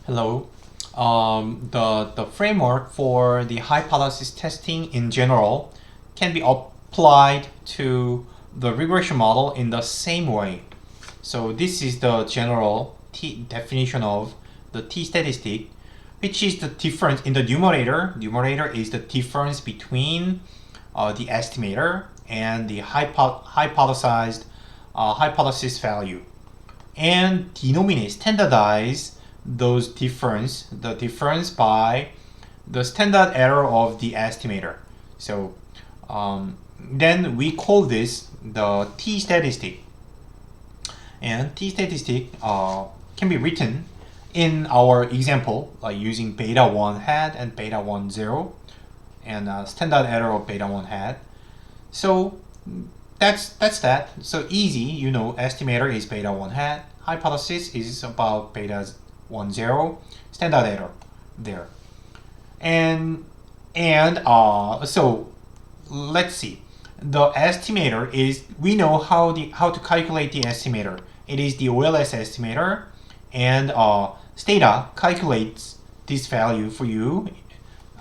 Hello. The framework for the hypothesis testing in general can be applied to the regression model in the same way. So this is the general definition of the t-statistic, which is the difference in the numerator. Numerator is the difference between the estimator and the hypothesized hypothesis value, and denominator standardize the difference by the standard error of the estimator. So then we call this the t-statistic, and t-statistic can be written in our example like using beta 1 hat and beta 1 0 and standard error of beta 1 hat. So that's that. So easy, estimator is beta 1 hat, hypothesis is about beta 1 0, standard error there. So let's see. The estimator is, we know how to calculate the estimator. It is the OLS estimator, and Stata calculates this value for you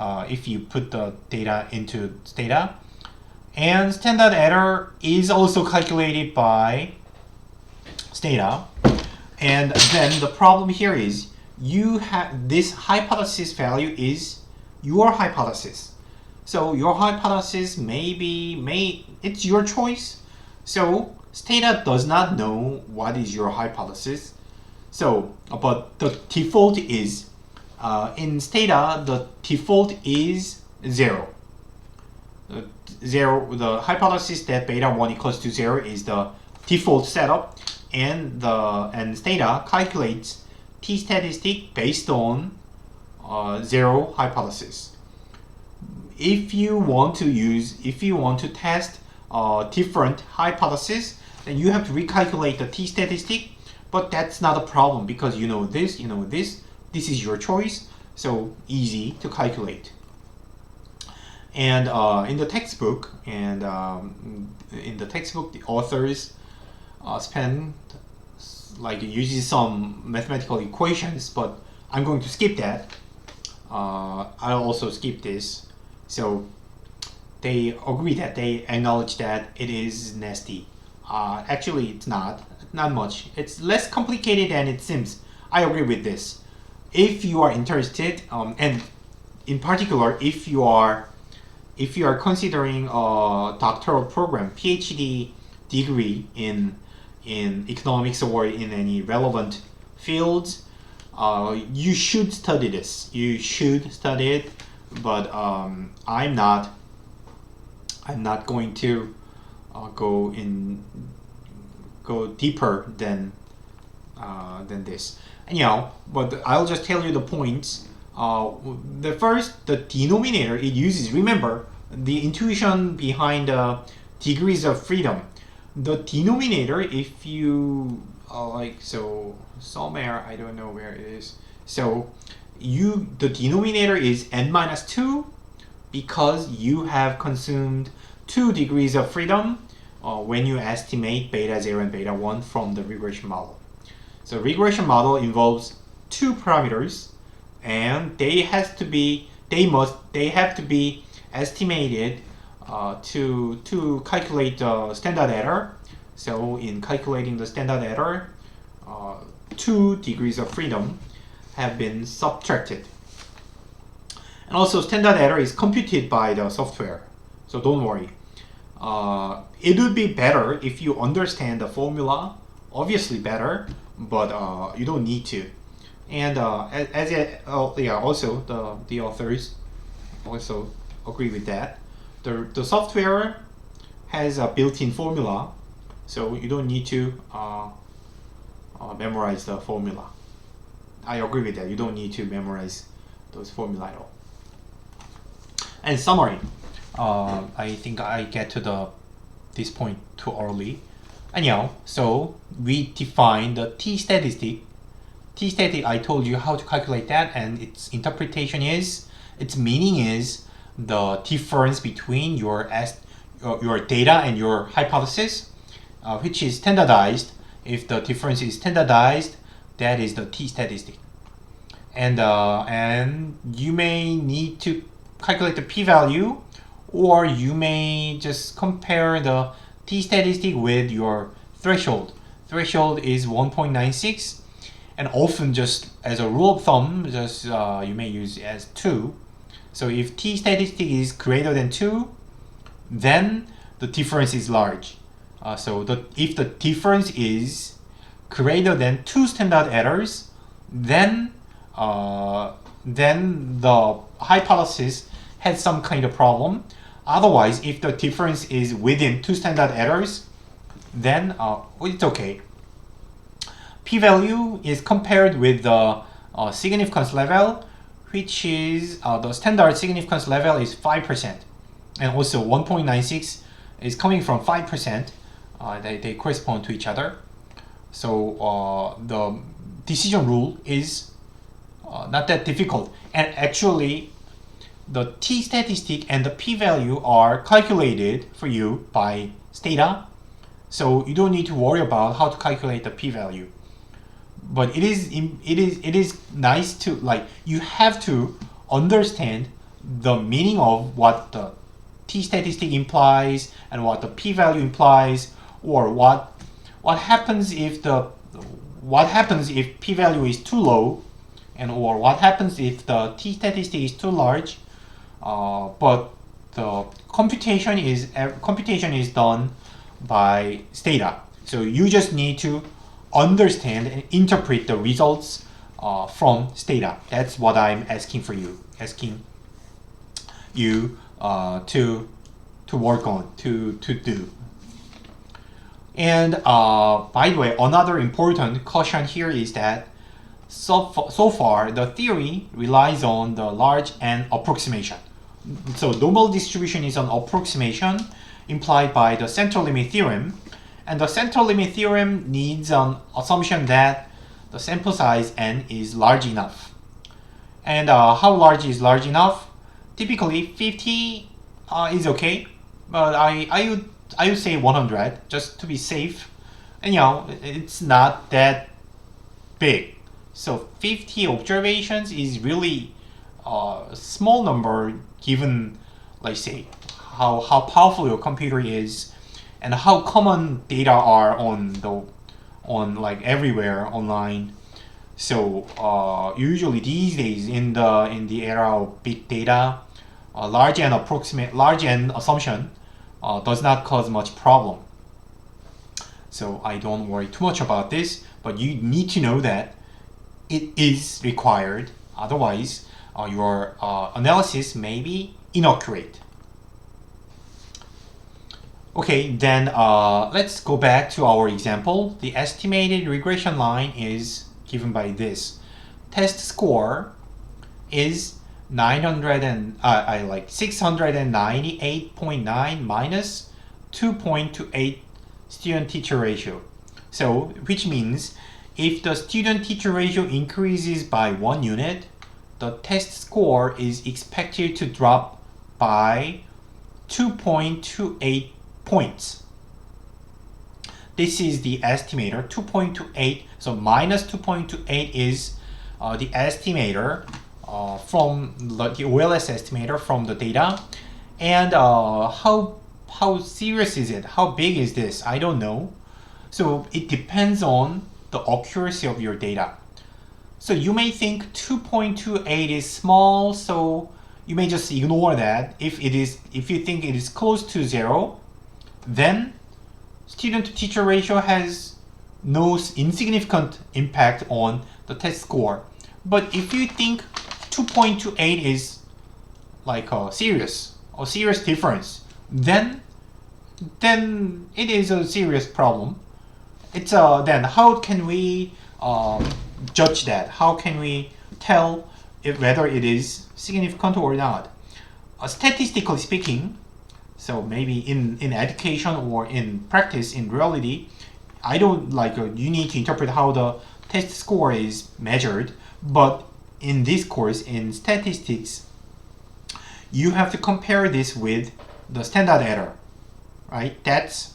if you put the data into Stata. And standard error is also calculated by Stata. And then the problem here is you have this hypothesis value is your hypothesis. So your hypothesis it's your choice. So Stata does not know what is your hypothesis. So, but the default is, in Stata, the default is 0. The hypothesis that beta 1 equals to 0 is the default setup, and Stata calculates t-statistic based on 0 hypothesis. If you want to test different hypothesis, then you have to recalculate the t-statistic, but that's not a problem because this is your choice, so easy to calculate. And in the textbook, the authors uses some mathematical equations, but I'm going to skip that. I'll also skip this. So they acknowledge that it is nasty. Actually, it's not much. It's less complicated than it seems. I agree with this. If you are interested, and in particular, if you are considering a doctoral program, PhD degree in economics or in any relevant fields, you should study this. You should study it, but I'm not going to go deeper than this. And but I'll just tell you the points. The denominator it uses, remember the intuition behind degrees of freedom. The denominator, if you somewhere, I don't know where it is. So the denominator is n-2 because you have consumed 2 degrees of freedom when you estimate beta 0 and beta 1 from the regression model. So regression model involves 2 parameters, and they have to be estimated to calculate the standard error. So in calculating the standard error, 2 degrees of freedom have been subtracted. And also standard error is computed by the software, so don't worry. It would be better if you understand the formula, obviously better, but you don't need to. And also the authors also agree with that. The software has a built-in formula, so you don't need to memorize the formula. I agree with that. You don't need to memorize those formula at all. And summary. I think I get to this point too early. Anyhow, so we define the t-statistic. T-statistic, I told you how to calculate that, and its meaning is the difference between your data and your hypothesis, which is standardized. If the difference is standardized, that is the t-statistic. and you may need to calculate the p-value, or you may just compare the t-statistic with your threshold. Threshold is 1.96, and often just as a rule of thumb, just you may use as 2. So if t-statistic is greater than 2, then the difference is large. If the difference is greater than 2 standard errors, then the hypothesis has some kind of problem. Otherwise, if the difference is within 2 standard errors, then it's okay. P-value is compared with the significance level, which is the standard significance level is 5%, and also 1.96 is coming from 5%. They correspond to each other. So the decision rule is not that difficult, and actually the t-statistic and the p-value are calculated for you by Stata, so you don't need to worry about how to calculate the p-value. But it is nice to, like, you have to understand the meaning of what the t-statistic implies and what the p-value implies, or what happens if p-value is too low, and or what happens if the t-statistic is too large. But the computation is done by Stata, so you just need to understand and interpret the results from Stata. That's what I'm asking you to work on, to do. And by the way, another important caution here is that so far the theory relies on the large N approximation. So normal distribution is an approximation implied by the central limit theorem, and the central limit theorem needs an assumption that the sample size N is large enough. And how large is large enough? Typically 50 is okay, but I would say 100 just to be safe. And it's not that big. So 50 observations is really a small number given, let's say, how powerful your computer is and how common data are on like everywhere online. So usually these days in the era of big data, large N assumption does not cause much problem. So I don't worry too much about this, but you need to know that it is required. Otherwise, your analysis may be inaccurate. Okay, then let's go back to our example. The estimated regression line is given by this. Test score is 698.9 minus 2.28 student-teacher ratio. So, which means if the student-teacher ratio increases by 1 unit, the test score is expected to drop by 2.28 points. This is the estimator, 2.28. So minus 2.28 is the estimator from the OLS estimator from the data. And how serious is it? How big is this? I don't know. So it depends on the accuracy of your data. So you may think 2.28 is small, so you may just ignore that. If you think it is close to 0, then student-to-teacher ratio has no insignificant impact on the test score. But if you think 2.28 is like a serious difference, then it is a serious problem. It's then how can we judge that? How can we tell whether it is significant or not? Statistically speaking, so maybe in education or in practice, in reality, I don't you need to interpret how the test score is measured. But in this course, in statistics, you have to compare this with the standard error, right? That's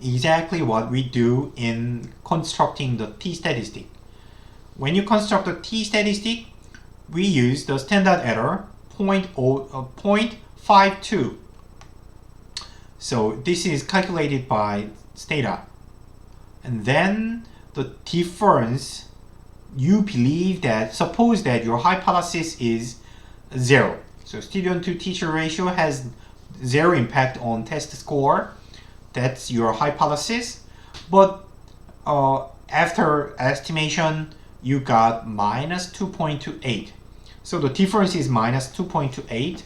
exactly what we do in constructing the t-statistic. when you construct a t-statistic, we use the standard error 0.52. So this is calculated by Stata. And then the difference, you believe that, suppose that your hypothesis is 0. So student to teacher ratio has 0 impact on test score. That's your hypothesis. But after estimation, you got minus 2.28. So the difference is minus 2.28,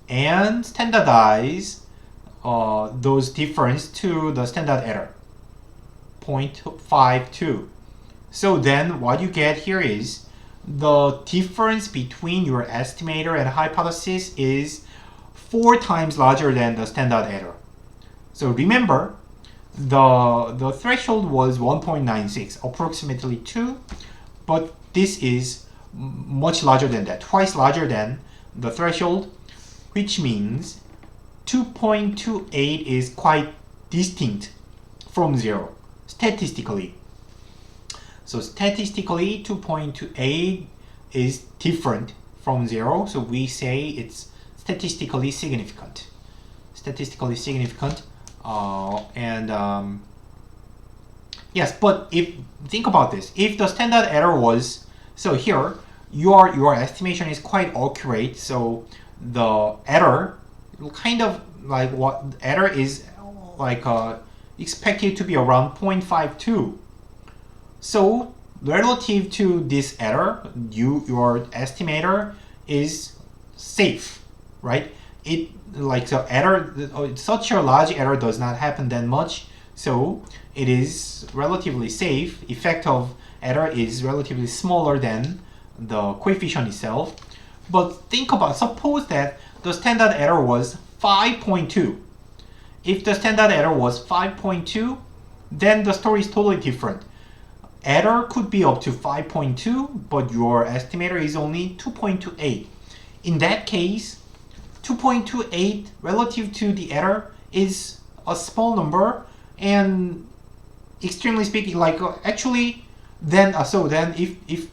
and standardize those difference to the standard error, 0.52. So then what you get here is the difference between your estimator and hypothesis is 4 times larger than the standard error. So remember, the threshold was 1.96, approximately 2, but this is much larger than that, twice larger than the threshold, which means 2.28 is quite distinct from 0, statistically. So statistically, 2.28 is different from 0, so we say it's statistically significant. Statistically significant, yes, but think about this. If the standard error was, so here, your estimation is quite accurate, so the error, kind of like what error is like expected to be around 0.52. So relative to this error, your estimator is safe, right? It like the error, such a large error does not happen that much, so it is relatively safe. Effect of error is relatively smaller than the coefficient itself. But think about, suppose that the standard error was 5.2. If the standard error was 5.2, then the story is totally different. Error could be up to 5.2, but your estimator is only 2.28. In that case, 2.28 relative to the error is a small number, and extremely speaking, like actually, then if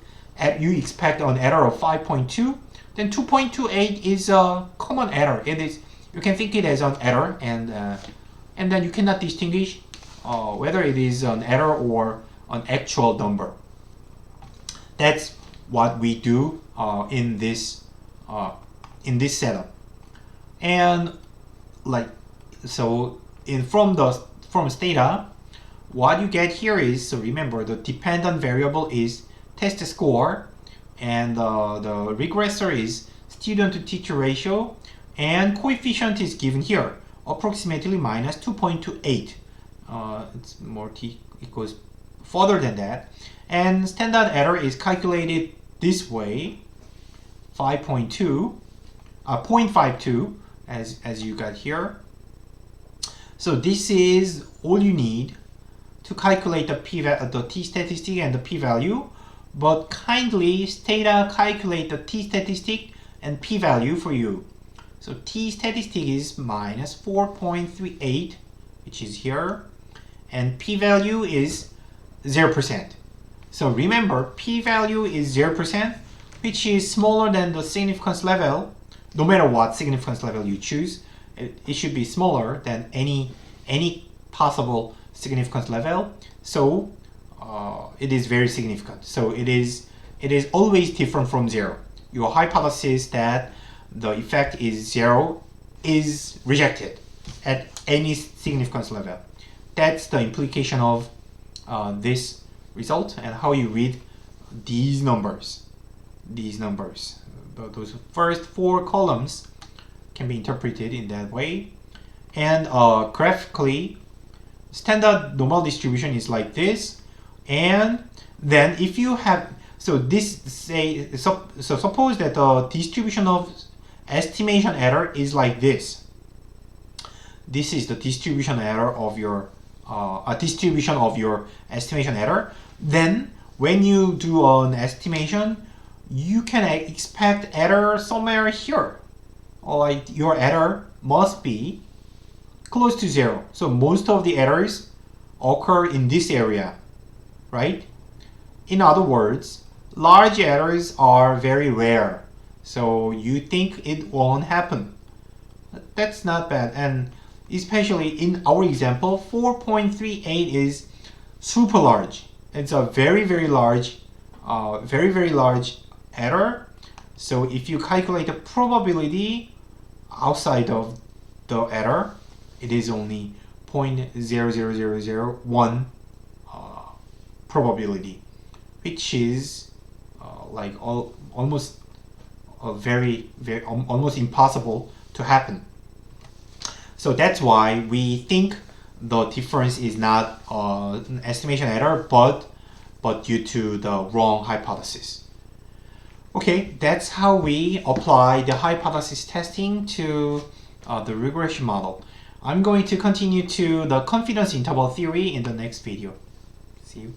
you expect an error of 5.2, then 2.28 is a common error. It is, you can think it as an error, and then you cannot distinguish whether it is an error or an actual number. That's what we do in this setup. And like, so from Stata, what you get here is, so remember, the dependent variable is test score, and the regressor is student to teacher ratio, and coefficient is given here, approximately minus 2.28. It's more t equals further than that, and standard error is calculated this way, 0.52 as you got here. So this is all you need to calculate the t-statistic and the p-value, but kindly Stata calculate the t-statistic and p-value for you. So t-statistic is minus 4.38, which is here, and p-value is 0%. So remember, p-value is 0%, which is smaller than the significance level. No matter what significance level you choose, it should be smaller than any possible significance level. So it is very significant. So it is always different from 0. Your hypothesis that the effect is 0 is rejected at any significance level. That's the implication of this result, and how you read these numbers. Those first 4 columns can be interpreted in that way. And graphically, standard normal distribution is like this. And then if you have, so suppose that the distribution of estimation error is like this. This is the distribution error of your distribution of your estimation error. Then when you do an estimation, you can expect error somewhere here, or like your error must be close to 0. So most of the errors occur in this area, right? In other words, large errors are very rare. So you think it won't happen. That's not bad. And especially in our example, 4.38 is super large. It's a very, very large error. So if you calculate the probability outside of the error, it is only 0.00001 probability, which is almost almost impossible to happen. So that's why we think the difference is not an estimation error, but due to the wrong hypothesis. Okay, that's how we apply the hypothesis testing to the regression model. I'm going to continue to the confidence interval theory in the next video. See you.